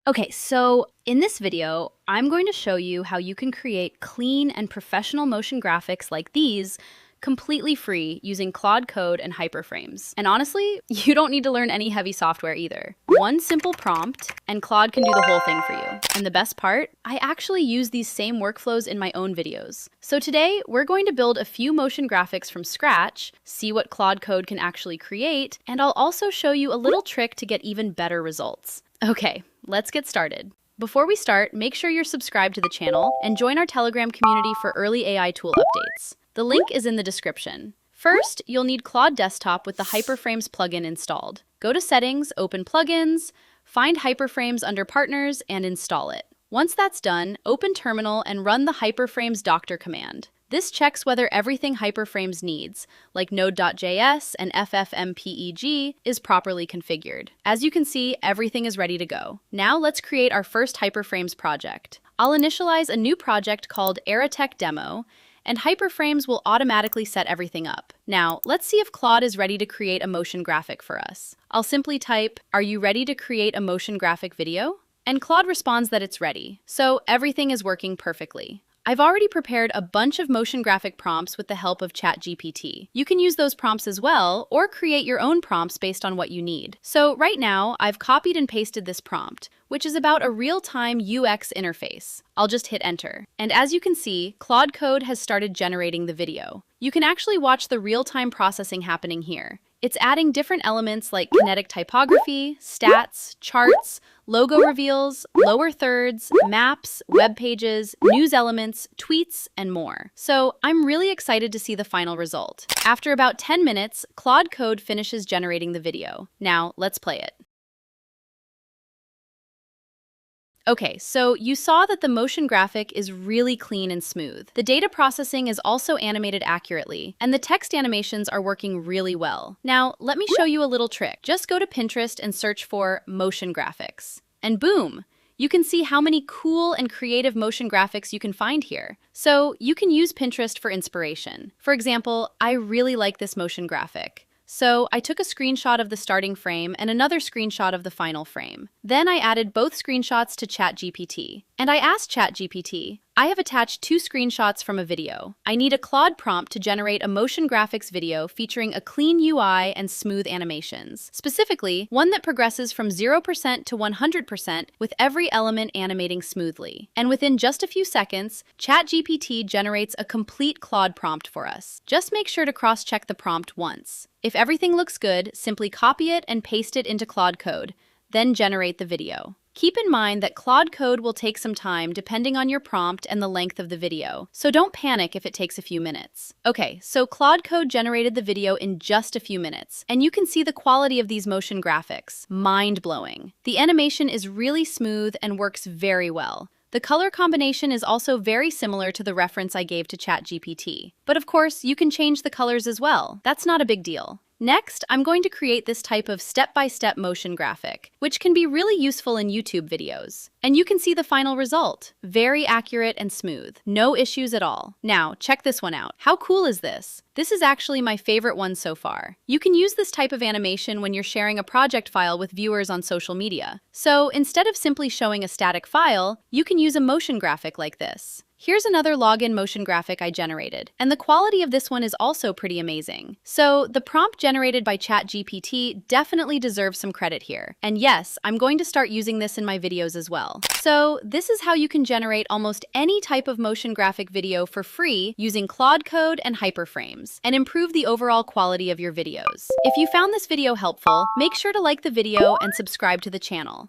Okay, so in this video, I'm going to show you how you can create clean and professional motion graphics like these completely free using Claude Code and HyperFrames. And honestly, you don't need to learn any heavy software either. One simple prompt, and Claude can do the whole thing for you. And the best part, I actually use these same workflows in my own videos. So today, we're going to build a few motion graphics from scratch, see what Claude Code can actually create, and I'll also show you a little trick to get even better results. Okay, let's get started. Before we start, make sure you're subscribed to the channel and join our Telegram community for early AI tool updates. The link is in the description. First, you'll need Claude Desktop with the HyperFrames plugin installed. Go to Settings, open Plugins, find HyperFrames under Partners, and install it. Once that's done, open Terminal and run the HyperFrames Doctor command. This checks whether everything HyperFrames needs, like Node.js and FFmpeg, is properly configured. As you can see, everything is ready to go. Now let's create our first HyperFrames project. I'll initialize a new project called Aira Demo, and HyperFrames will automatically set everything up. Now, let's see if Claude is ready to create a motion graphic for us. I'll simply type, "Are you ready to create a motion graphic video?" And Claude responds that it's ready. So everything is working perfectly. I've already prepared a bunch of motion graphic prompts with the help of ChatGPT. You can use those prompts as well, or create your own prompts based on what you need. So right now, I've copied and pasted this prompt, which is about a real-time UX interface. I'll just hit enter. And as you can see, Claude Code has started generating the video. You can actually watch the real-time processing happening here. It's adding different elements like kinetic typography, stats, charts, logo reveals, lower thirds, maps, web pages, news elements, tweets, and more. So I'm really excited to see the final result. After about 10 minutes, Claude Code finishes generating the video. Now let's play it. Okay, so you saw that the motion graphic is really clean and smooth. The data processing is also animated accurately, and the text animations are working really well. Now, let me show you a little trick. Just go to Pinterest and search for motion graphics. And boom! You can see how many cool and creative motion graphics you can find here. So you can use Pinterest for inspiration. For example, I really like this motion graphic. So I took a screenshot of the starting frame and another screenshot of the final frame. Then I added both screenshots to ChatGPT. And I asked ChatGPT, I have attached 2 screenshots from a video. I need a Claude prompt to generate a motion graphics video featuring a clean UI and smooth animations. Specifically, one that progresses from 0% to 100% with every element animating smoothly. And within just a few seconds, ChatGPT generates a complete Claude prompt for us. Just make sure to cross-check the prompt once. If everything looks good, simply copy it and paste it into Claude Code, then generate the video. Keep in mind that Claude Code will take some time depending on your prompt and the length of the video, so don't panic if it takes a few minutes. Okay, so Claude Code generated the video in just a few minutes, and you can see the quality of these motion graphics. Mind-blowing. The animation is really smooth and works very well. The color combination is also very similar to the reference I gave to ChatGPT. But of course, you can change the colors as well. That's not a big deal. Next, I'm going to create this type of step-by-step motion graphic, which can be really useful in YouTube videos. And you can see the final result. Very accurate and smooth. No issues at all. Now, check this one out. How cool is this? This is actually my favorite one so far. You can use this type of animation when you're sharing a project file with viewers on social media. So instead of simply showing a static file, you can use a motion graphic like this. Here's another login motion graphic I generated, and the quality of this one is also pretty amazing. So the prompt generated by ChatGPT definitely deserves some credit here. And yes, I'm going to start using this in my videos as well. So this is how you can generate almost any type of motion graphic video for free using Claude Code and HyperFrames, and improve the overall quality of your videos. If you found this video helpful, make sure to like the video and subscribe to the channel.